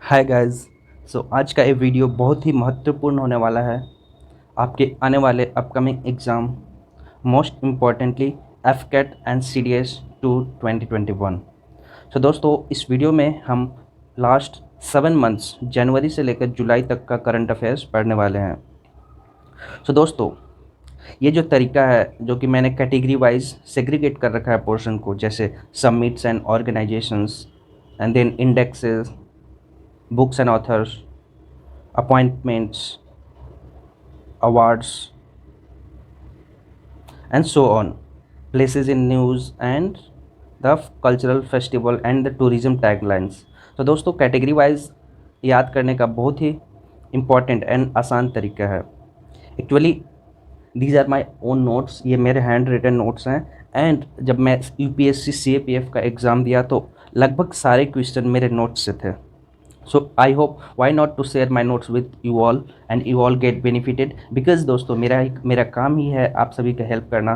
Hi guys. आज का ये वीडियो बहुत ही महत्वपूर्ण होने वाला है आपके आने वाले upcoming exam, most importantly F CAT and C D S two 2021। दोस्तों, इस वीडियो में हम लास्ट 7 मंथ्स जनवरी से लेकर जुलाई तक का करंट अफेयर्स पढ़ने वाले हैं। दोस्तों, ये जो तरीका है जो कि मैंने कैटेगरी वाइज सेग्रीगेट कर रखा है पोर्शन को, जैसे summits and organisations and then indexes, books and authors, appointments, awards, and so on, places in news and the cultural festival and the tourism taglines। दोस्तों, कैटेगरी वाइज याद करने का बहुत ही इम्पॉर्टेंट एंड आसान तरीका है। Actually these are my own notes, ये मेरे हैंड रिटन नोट्स हैं। एंड जब मैं यूपीएससी सीएपीएफ का एग्ज़ाम दिया तो लगभग सारे क्वेश्चन मेरे नोट्स से थे। So I hope why not to share my notes with you all and you all get benefited, because दोस्तों मेरा काम ही है आप सभी का हेल्प करना,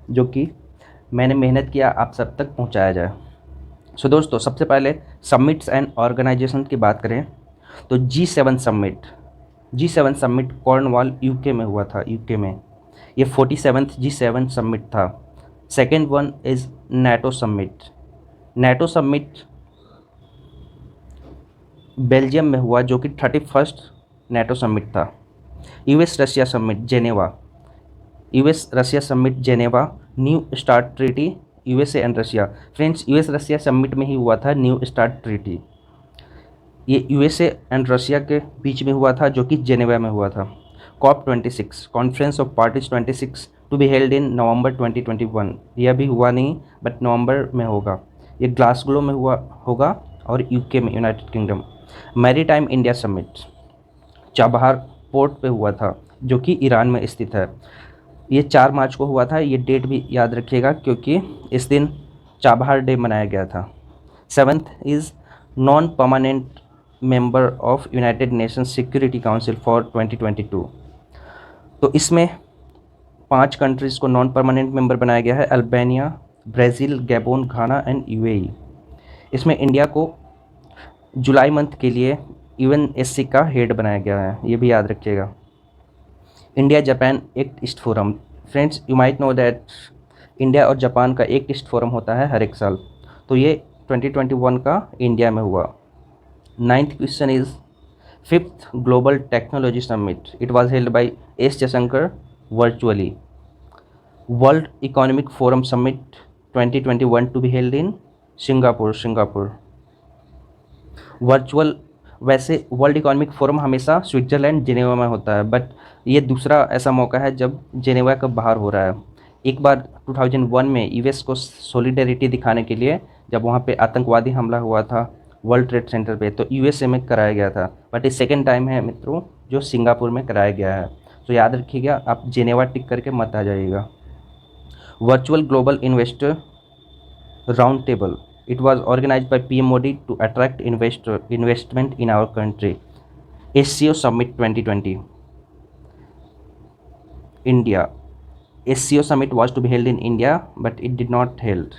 जो कि मैंने मेहनत किया आप सब तक पहुंचाया जाए। दोस्तों, सबसे पहले समिट्स एंड ऑर्गेनाइजेशन की बात करें तो जी7 समिट कॉर्नवाल यूके में हुआ था। यूके में ये 47th जी7 समिट था। Second one is NATO summit Belgium में हुआ, जो कि 31st नाटो समिट था। US Russia summit Geneva, new start treaty USA and Russia. Friends, US Russia summit में ही हुआ था न्यू स्टार्ट ट्रीटी। ये यूएसए एंड रशिया के बीच में हुआ था, जो कि जेनेवा में हुआ था। COP 26 conference of parties 26 to be held in November 2021। यह भी हुआ नहीं, बट नवंबर में होगा। ये ग्लासगो में होगा और यूके में, United kingdom. Maritime India summit Chabahar port पे हुआ था, जो कि ईरान में स्थित है। ये 4 मार्च को हुआ था। ये डेट भी याद रखिएगा क्योंकि इस दिन चाबहार डे मनाया गया था। 7th is non permanent member of united Nations security council for 2022। तो इसमें 5 कंट्रीज़ को नॉन परमानेंट मेंबर बनाया गया है: Albania, Brazil, Gabon, Ghana and UAE. इसमें इंडिया को जुलाई मंथ के लिए यूएनएससी का हेड बनाया गया है, ये भी याद रखिएगा। India Japan act east forum. Friends, you might know that India और जापान का एक्ट ईस्ट फोरम होता है हर एक साल, तो ये 2021 का इंडिया में हुआ। 9th question is 5th global technology summit, it was held by S Jaishankar virtually. World economic forum summit 2021 to be held in Singapore. Virtual, वैसे वर्ल्ड इकोनॉमिक फोरम हमेशा स्विट्ज़रलैंड जेनेवा में होता है, बट ये दूसरा ऐसा मौका है जब जेनेवा का बाहर हो रहा है। एक बार 2001 में यूएस को सॉलिडेरिटी दिखाने के लिए, जब वहाँ पे आतंकवादी हमला हुआ था वर्ल्ड ट्रेड सेंटर पे, तो यूएसए में कराया गया था। बट ये सेकेंड टाइम है मित्रों जो सिंगापुर में कराया गया है। तो याद रखिएगा, आप जेनेवा टिक करके मत आ जाइएगा। Virtual global investor round table, it was organized by PM Modi to attract investment in our country. SCO Summit 2020 India. SCO Summit was to be held in India, but it did not held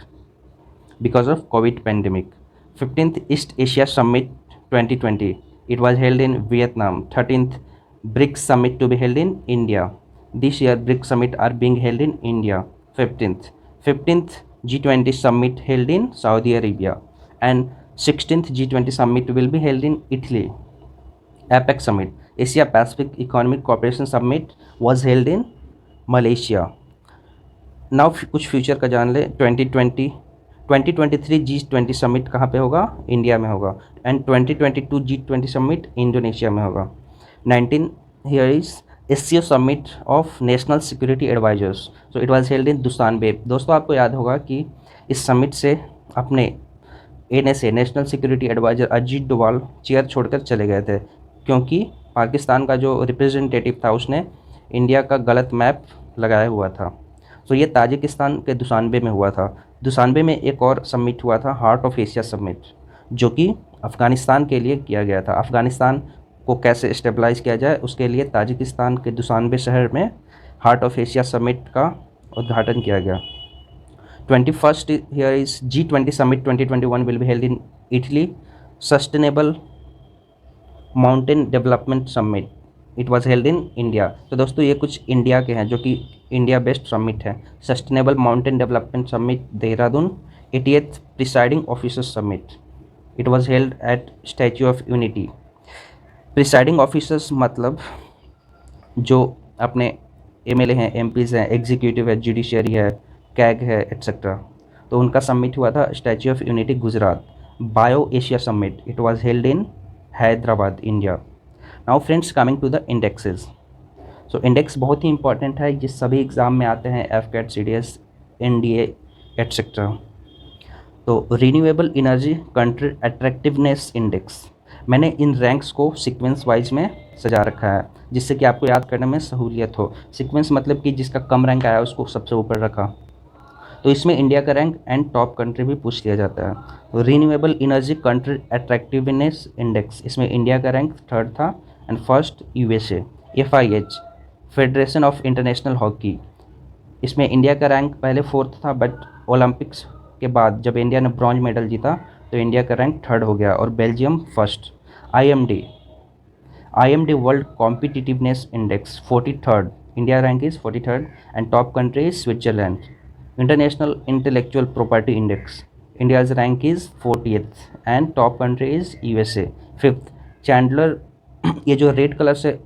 because of COVID pandemic. 15th East Asia Summit 2020, it was held in Vietnam. 13th BRICS Summit to be held in India. This year BRICS Summit are being held in India. 15th G20 Summit held in Saudi Arabia, and 16th G20 Summit will be held in Italy. APEC Summit, Asia Pacific Economic Cooperation Summit was held in Malaysia. Now कुछ future का जान ले। 2023 G20 summit कहाँ पे होगा? India में होगा। And 2022 G20 summit Indonesia में होगा। 19 here is SCO summit of national security advisers, so it was held in Dushanbe. दोस्तों, आपको याद होगा कि इस समिट से अपने NSA national security adviser Ajit Doval chair छोड़कर चले गए थे, क्योंकि पाकिस्तान का जो रिप्रेजेंटेटिव था उसने इंडिया का गलत मैप लगाया हुआ था। तो ये ताजिकिस्तान के दुसानबे में हुआ था। दुसानबे में एक और समिट हुआ था, हार्ट ऑफ एशिया समिट, जो कि अफ़गानिस्तान के लिए किया गया था। अफ़गानिस्तान को कैसे स्टेबलाइज किया जाए उसके लिए ताजिकिस्तान के दुसानबे शहर में हार्ट ऑफ एशिया समिट का उद्घाटन किया गया। 21st here is G20 Summit 2021 will be held in Italy. Sustainable mountain development summit, it was held in India. तो दोस्तों ये कुछ इंडिया के हैं जो कि इंडिया बेस्ड समिट है। Sustainable mountain development summit Dehradun, 88th presiding officer summit, it was held at statue of unity. Presiding officers मतलब जो अपने एमएलए हैं, एमपीज़ हैं, एग्जीक्यूटिव है, जुडिशरी है, कैग है, एट्सेट्रा। तो उनका समिट हुआ था statue of unity Gujarat. Bio Asia summit, it was held in Hyderabad, India. Now friends, coming to the indexes. So index बहुत ही इंपॉर्टेंट है, ये सभी एग्ज़ाम में आते हैं, एफकेट, सीडीएस, एनडीए, एट्सेट्रा। तो renewable energy country attractiveness index, मैंने इन रैंक्स को सीक्वेंस वाइज में सजा रखा है जिससे कि आपको याद करने में सहूलियत हो। सीक्वेंस मतलब कि जिसका कम रैंक आया उसको सबसे ऊपर रखा। तो इसमें इंडिया का रैंक एंड टॉप कंट्री भी पूछ लिया जाता है। तो renewable energy country attractiveness index, इसमें इंडिया का रैंक थर्ड था and first USA. FIH federation of international hockey, इसमें इंडिया का रैंक पहले फोर्थ था बट ओलंपिक्स के बाद जब इंडिया ने ब्रॉन्ज मेडल जीता तो इंडिया का रैंक थर्ड हो गया और Belgium first. IMD world competitiveness index 43rd, India rank is 43rd and top country is Switzerland. International intellectual property index, India's rank is 40th and top country is USA। 5th Chandler, ये जो red colour से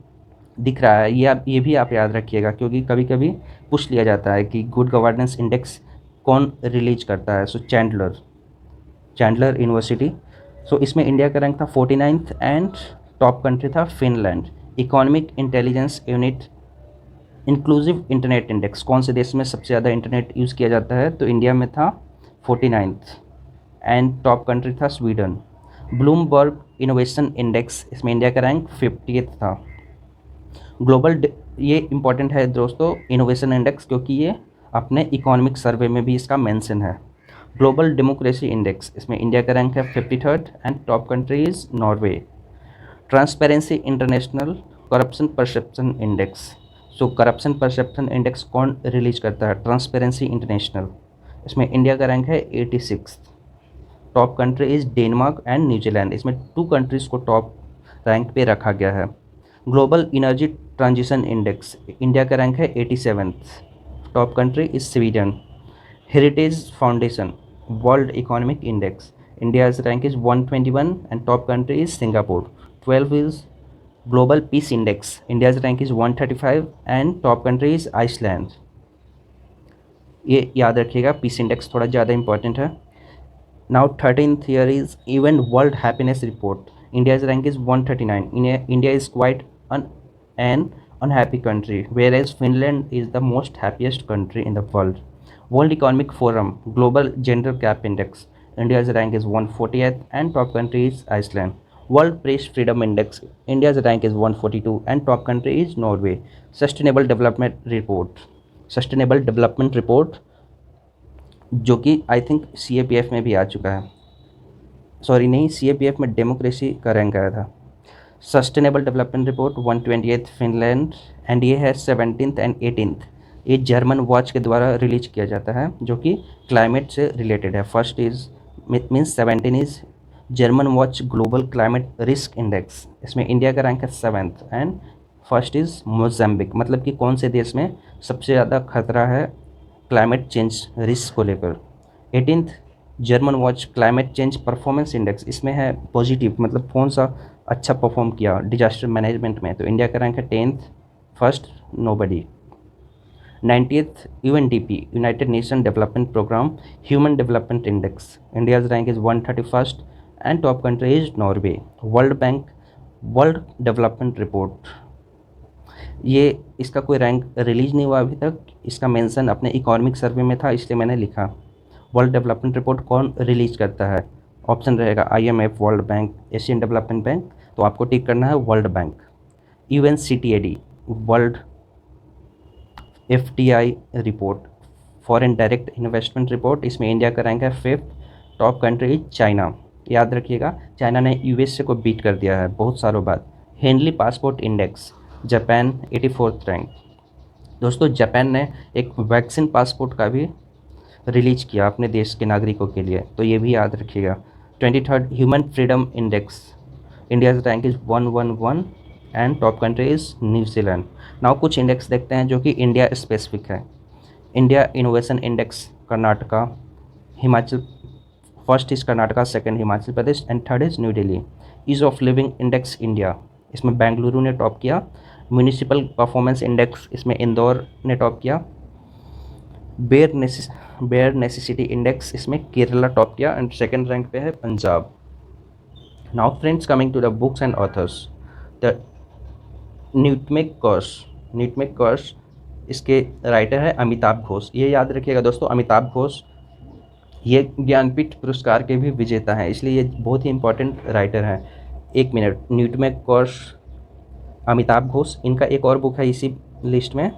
दिख रहा है ये भी आप याद रखिएगा क्योंकि कभी कभी पूछ लिया जाता है कि गुड गवर्नेंस इंडेक्स कौन रिलीज करता है। सो चैंडलर यूनिवर्सिटी। सो इसमें इंडिया का रैंक था 49th एंड टॉप कंट्री था Finland. Economic intelligence unit inclusive internet index, कौन से देश में सबसे ज़्यादा इंटरनेट यूज़ किया जाता है, तो इंडिया में था 49th एंड टॉप कंट्री था स्वीडन। ब्लूमबर्ग इनोवेशन इंडेक्स, इसमें इंडिया का रैंक 50th था। ये इंपॉर्टेंट है दोस्तों इनोवेशन इंडेक्स क्योंकि ये अपने इकोनॉमिक सर्वे में भी इसका मेंशन है। ग्लोबल डेमोक्रेसी इंडेक्स, इसमें इंडिया का रैंक है 53rd and top country is Norway. Transparency international corruption perception index, so corruption perception index कौन रिलीज करता है, ट्रांसपेरेंसी इंटरनेशनल। इसमें इंडिया का रैंक है 86th, top country is Denmark and New Zealand. इसमें 2 कंट्रीज़ को टॉप रैंक पे रखा गया है। Global energy transition index, India का रैंक है 87th, top country is Sweden. Heritage foundation world economic index, India's rank is 121 and top country is Singapore. 12 is global peace index, India's rank is 135 and top country is Iceland. ये याद रखिएगा, peace index थोड़ा ज़्यादा important है। Now 13th year is even world happiness report, India's rank is 139। India is quite an unhappy country, whereas Finland is the most happiest country in the world. World Economic Forum Global Gender Gap Index, India's rank is 140th and top country is Iceland. World Press Freedom Index, India's rank is 142 and top country is Norway. Sustainable Development Report जो कि I think CAPF में भी आ चुका है, sorry नहीं, CAPF में democracy का rank आया था। Sustainable development report 128th Finland and ये है 17th एंड 18th, ये जर्मन वॉच के द्वारा रिलीज किया जाता है जो कि क्लाइमेट से रिलेटेड है। First is means 17 is German watch global climate risk index, इसमें इंडिया का रैंक है 7th and first is Mozambique, मतलब कि कौन से देश में सबसे ज़्यादा खतरा है क्लाइमेट चेंज रिस्क को लेकर। 18th German watch climate change performance index, इसमें है पॉजिटिव, मतलब कौन सा अच्छा परफॉर्म किया डिजास्टर मैनेजमेंट में, तो इंडिया का रैंक है 10th, first nobody. 90th UNDP united nation development programme human development index, India's rank is 131st and top country is Norway. World bank world development report, ये इसका कोई rank release नहीं हुआ अभी तक, इसका मेंशन अपने इकोनॉमिक सर्वे में था इसलिए मैंने लिखा। वर्ल्ड डेवलपमेंट रिपोर्ट कौन रिलीज करता है, ऑप्शन रहेगा IMF, world bank, Asian development bank, तो आपको टिक करना है world bank. UNCTAD world FDI report, foreign direct investment report, इसमें इंडिया का रैंक है 5th, टॉप कंट्री चाइना। याद रखिएगा चाइना ने USA को बीट कर दिया है बहुत सालों बाद। Henley passport index, Japan 84th rank. दोस्तों जापान ने एक वैक्सीन पासपोर्ट का भी रिलीज किया अपने देश के नागरिकों के लिए, तो ये भी याद रखिएगा। 23rd human freedom index, India's rank is 111 and top country is New Zealand. Now कुछ इंडेक्स देखते हैं जो कि इंडिया स्पेसिफिक है। India innovation index Karnataka, Himachal, first is Karnataka, second Himachal Pradesh and third is new Delhi. Ease of living index India, इसमें बेंगलुरु ने top किया। Municipal performance index, इसमें इंदौर ने टॉप किया। बेयर नेसेसिटी इंडेक्स, इसमें केरला टॉप किया एंड सेकंड रैंक पे है Punjab. Now friends, coming to the books and authors. The nutmeg's curse, इसके राइटर है अमिताभ घोष। ये याद रखिएगा दोस्तों, अमिताभ घोष ये ज्ञानपीठ पुरस्कार के भी विजेता हैं, इसलिए ये बहुत ही इंपॉर्टेंट राइटर हैं। एक मिनट, न्यूटमेक कर्स, अमिताभ घोष, इनका एक और बुक है इसी लिस्ट में,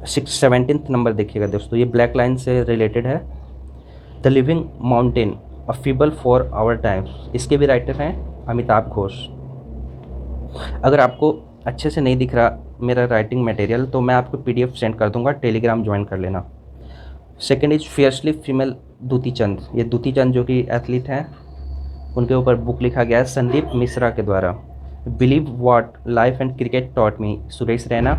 17th नंबर देखिएगा दोस्तों, ये ब्लैक लाइन से रिलेटेड है। The living mountain, a fable for our times, इसके भी राइटर हैं अमिताभ घोष। अगर आपको अच्छे से नहीं दिख रहा मेरा राइटिंग मटेरियल तो मैं आपको PDF सेंड कर दूंगा, टेलीग्राम ज्वाइन कर लेना। सेकेंड इज फियर्सली फीमेल दूती चंद, ये दूती चंद जो कि एथलीट हैं, उनके ऊपर बुक लिखा गया है संदीप मिश्रा के द्वारा। Believe what life and cricket taught me, Suresh Raina.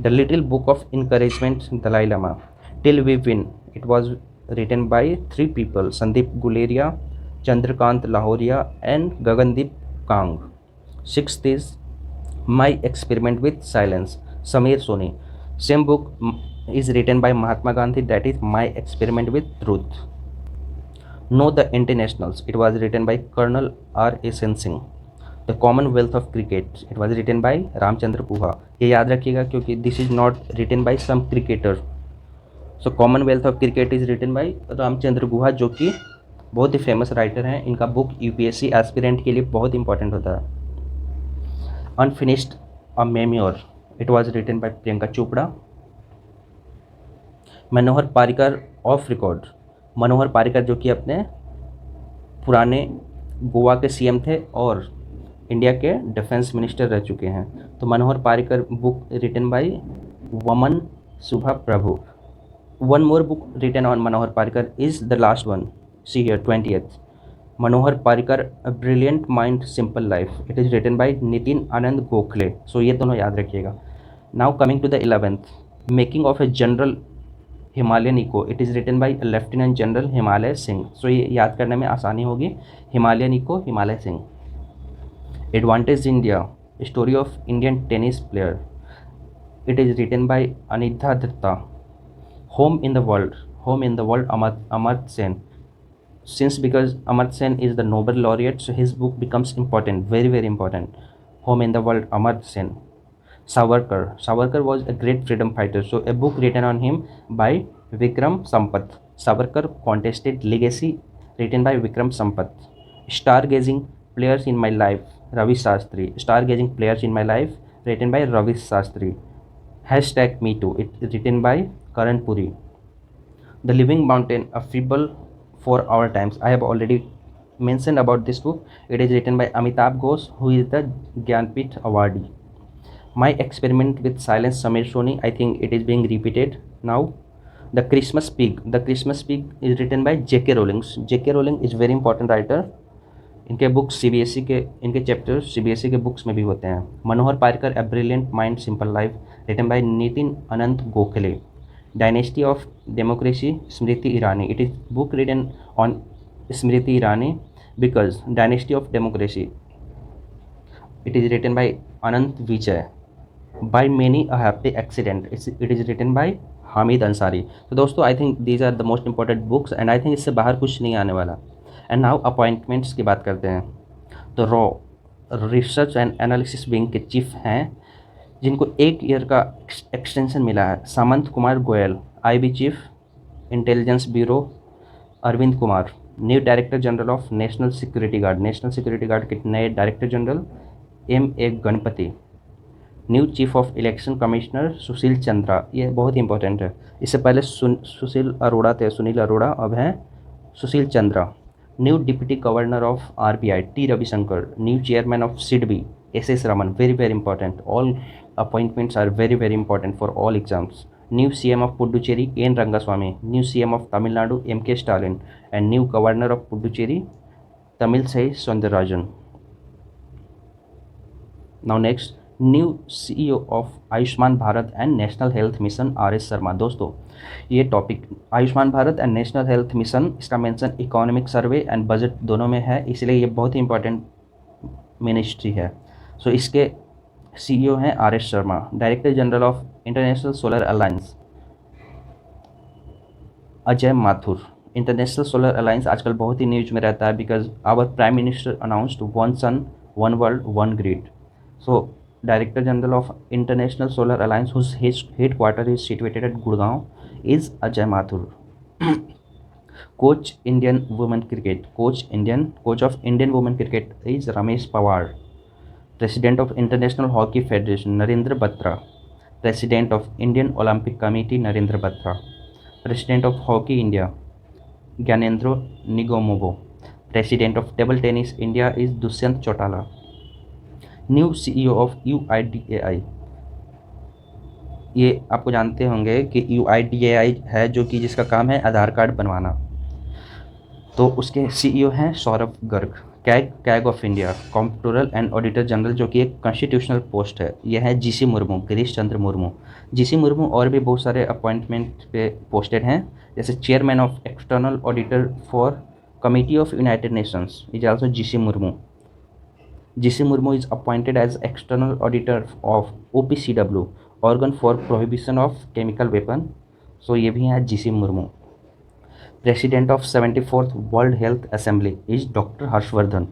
The little book of encouragement, Dalai Lama. Till we win, it was written by 3 people, Sandeep Guleria, Chandrakant Lahoria and Gagandeep Kang. Sixth is my experiment with silence, Sameer Soni. Same book is written by Mahatma Gandhi, that is My Experiment with Truth. Know the Internationals, it was written by Colonel R.S.N. Singh. The Commonwealth of Cricket, it was written by Ramchandra Guha. ये याद रखिएगा क्योंकि this is not written by some cricketer. So Commonwealth of Cricket is written by Ramachandra Guha, जो कि बहुत ही famous writer हैं। इनका book UPSC aspirant के लिए बहुत इंपॉर्टेंट होता है। Unfinished a memoir, it was written by Priyanka Chopra. Manohar Parrikar off record, Manohar Parrikar जो कि अपने पुराने गोवा के CM थे और इंडिया के डिफेंस मिनिस्टर रह चुके हैं। तो Manohar Parrikar book written by Waman Subha Prabhu. One more book written on Manohar Parrikar is the last one, see here 20th, Manohar Parrikar a brilliant mind simple life, it is written by Nitin Anand Gokhale. So ये दोनों याद रखिएगा। Now coming to the 11th, making of a general Himalayan echo, it is written by lieutenant general Himalay Singh. So ये याद करने में आसानी होगी, Himalayan echo Himalay Singh. Advantage India, story of Indian tennis player, it is written by Anindya Dutta. Home in the world Amartya Sen, since because Amartya Sen is the Nobel laureate, so his book becomes important, very very important. Home in the World, Amartya Sen. Savarkar was a great freedom fighter, so a book written on him by Vikram Sampath. Savarkar contested legacy, written by Vikram Sampath. Stargazing players in my life, Ravi Shastri. Stargazing players in my life, written by Ravi Shastri. Hashtag Me Too, it is written by Karan Puri. The Living Mountain, a fable for our times, I have already mentioned about this book. It is written by Amitabh Ghosh, who is the Gyanpith awardee. My Experiment with Silence, Samir Soni, I think it is being repeated now. The Christmas Pig is written by J.K. Rowling. J.K. Rowling is very important writer. इनके books CBSE के, इनके chapters CBSE के books में भी होते हैं। मनोहर Parrikar, A Brilliant Mind Simple Life, written by Nitin Anant Gokhale. Dynasty of Democracy, Smriti Irani, it is book written on Smriti Irani because Dynasty of Democracy, it is written by Anant Vijay. By Many a Happy Accident, it is written by Hamid Ansari. तो दोस्तों I think these are the most important books and I think इससे बाहर कुछ नहीं आने वाला। And now appointments की बात करते हैं। तो रॉ रिसर्च एंड एनालिसिस विंग के चीफ हैं जिनको 1 ईयर का एक्सटेंशन मिला है, Samant Kumar Goel. IB chief, intelligence bureau, Arvind Kumar. New director general of national security guard के नए director general MA Ganapathy. New chief of election commissioner Sushil Chandra, ये बहुत ही इंपॉर्टेंट है। इससे पहले सुनील अरोड़ा, अब हैं Sushil Chandra. New deputy governor of RBI T Ravishankar. New chairman of SIDBI SS Raman, very very important. All appointments are very very important for all exams. New CM of Puducherry N Rangaswamy. New CM of Tamil Nadu MK Stalin, and new governor of Puducherry Tamilsai Soundararajan. Now next, new CEO of Ayushman Bharat and national health mission RS Sharma. दोस्तों ये topic Ayushman Bharat and national health mission, इसका mention economic survey and budget दोनों में है, इसलिए ये बहुत ही इंपॉर्टेंट मिनिस्ट्री है। सो इसके CEO हैं RS Sharma. Director general of international solar alliance Ajay Mathur. International solar alliance आजकल बहुत ही न्यूज में रहता है because our prime minister announced one sun one world one grid. So director general of international solar alliance whose headquarter is situated at Gurgaon is Ajay Mathur. Coach Indian women cricket, coach of Indian women cricket is Ramesh Powar. President of international hockey federation Narendra Batra. President of Indian Olympic committee Narendra Batra. President of hockey India Gyanendro निगोमोवो। President of table tennis India is Dushyant Chautala. New CEO of UIDAI, ये आपको जानते होंगे कि UIDAI है जो कि जिसका काम है आधार कार्ड बनवाना, तो उसके CEO हैं Saurabh Garg. CAG of India comptroller and auditor general, जो कि एक कॉन्स्टिट्यूशनल पोस्ट है, यह है GC मुर्मू, गिरीश चंद्र मुर्मू। GC मुर्मू और भी बहुत सारे अपॉइंटमेंट पे पोस्टेड हैं, जैसे chairman of external auditor for committee of united nations is also GC Murmu. GC Murmu is appointed as external auditor of OPCW, organ for prohibition of chemical weapon, so ये भी हैं GC Murmu. President of 74th world health assembly is doctor Harshvardhan.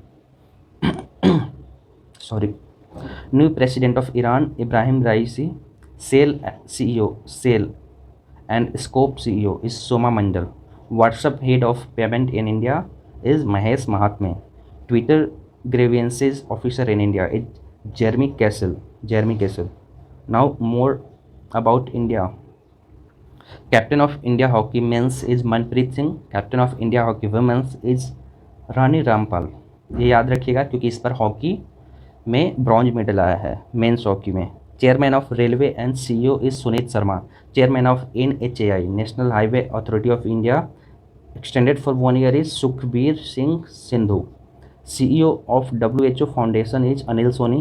Sorry. New president of Iran Ebrahim Raisi. SAIL CEO, SAIL and SCOPE CEO is Soma Mondal. WhatsApp head of payment in India is Mahesh Mahatme. Twitter grievances officer in India is Jeremy Kessel. Now more about India. Captain of India Hockey Men's is Manpreet Singh. Captain of India Hockey Women's is Rani Rampal. ये याद रखिएगा क्योंकि इस पर hockey में bronze medal आया है men's hockey में. Chairman of railway and CEO is Sunit Sharma. Chairman of NHAI national highway authority of India extended for 1 year is Sukhbir Singh Sindhu. CEO of WHO Foundation is Anil Soni,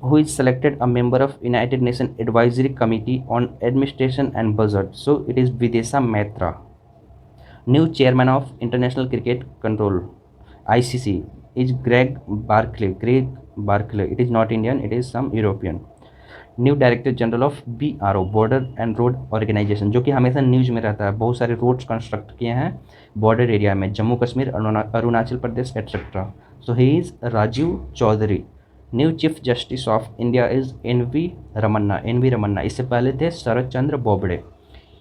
who is selected a member of United Nations Advisory Committee on Administration and Budget. So it is Videsha Maitra. New chairman of International Cricket Control (ICC) is Greg Barclay. It is not Indian; it is some European. New director general of BRO border and road organisation, जो कि हमेशा news में रहता है. बहुत सारे roads construct किए हैं बॉर्डर एरिया में, Jammu Kashmir, Arunachal Pradesh etcetera. So he is Rajiv Chaudhary. New chief justice of India is NV Ramana. इससे पहले थे शरद चंद्र बोबड़े.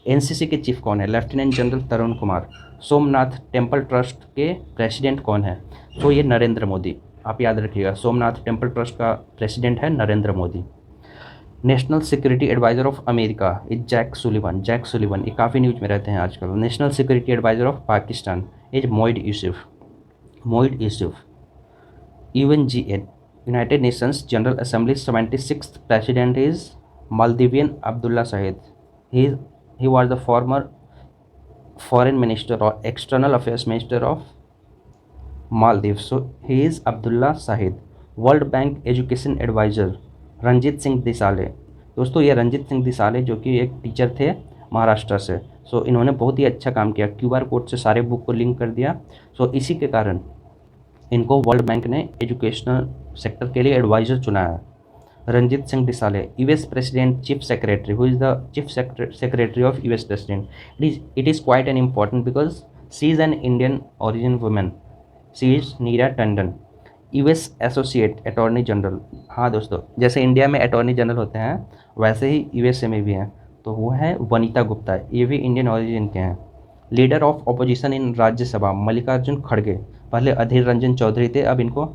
NCC के चीफ कौन है? Lieutenant general Tarun Kumar. Somnath temple trust के प्रेसिडेंट कौन है? तो ये नरेंद्र मोदी. आप याद रखिएगा, सोमनाथ टेम्पल ट्रस्ट का प्रेसिडेंट है Narendra Modi. National security adviser of America is Jake Sullivan. ये काफ़ी न्यूज में रहते हैं आजकल. National security adviser of Pakistan is Moeed Yusuf. UNGA united nations general assembly 76th president is Maldivian Abdulla Shahid. He was the former foreign minister और external affairs minister of Maldives. So he is Abdulla Shahid. World bank education adviser Ranjit Singh Disale. दोस्तों ये रंजीत सिंह दिसाले जो कि एक टीचर थे महाराष्ट्र से. सो इन्होंने बहुत ही अच्छा काम किया, QR कोड से सारे बुक को लिंक कर दिया. सो इसी के कारण इनको वर्ल्ड बैंक ने एजुकेशनल सेक्टर के लिए एडवाइज़र चुना है. Ranjit Singh Disale. US president chief secretary. Who is the chief secretary of US president? It is quite an important because she is an Indian origin women. She is Neera Tanden. US associate attorney general. हाँ दोस्तों, जैसे India में attorney general होते हैं वैसे ही USA में भी हैं, तो वो है वनीता गुप्ता. ये भी इंडियन ओरिजिन के हैं. Leader of opposition in Rajya Sabha Mallikarjun खड़गे. पहले अधीर रंजन चौधरी थे, अब इनको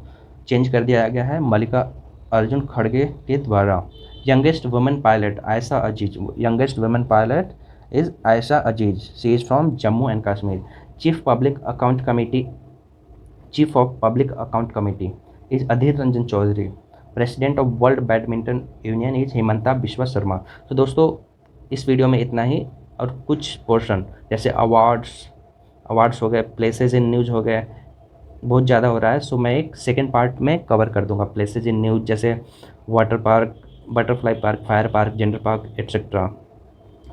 चेंज कर दिया गया है मल्लिकार्जुन खड़गे के द्वारा. Youngest women pilot Ayesha Aziz. Youngest women pilot is Ayesha Aziz. She is from Jammu and Kashmir. Chief of public account committee is Adhir Ranjan Chowdhury. President of world badminton union is Hemanta Biswa Sharma. तो दोस्तों इस वीडियो में इतना ही, और कुछ पोर्शन जैसे अवार्ड्स हो गए, प्लेसेस इन न्यूज़ हो गए, बहुत ज़्यादा हो रहा है, सो मैं एक सेकेंड पार्ट में कवर कर दूंगा प्लेसेज इन न्यूज़, जैसे water park, butterfly park, fire park, gender park etcetera.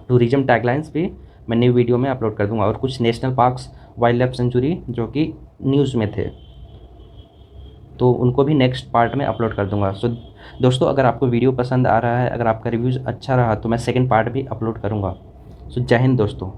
Tourism taglines भी मैं न्यू वीडियो में अपलोड कर दूंगा, और कुछ national parks, wild life sanctuary जो कि न्यूज़ में थे, तो उनको भी नेक्स्ट पार्ट में अपलोड कर दूंगा। सो दोस्तों, अगर आपको वीडियो पसंद आ रहा है, अगर आपका रिव्यूज़ अच्छा रहा, तो मैं सेकंड पार्ट भी अपलोड करूंगा। सो जय हिंद दोस्तों।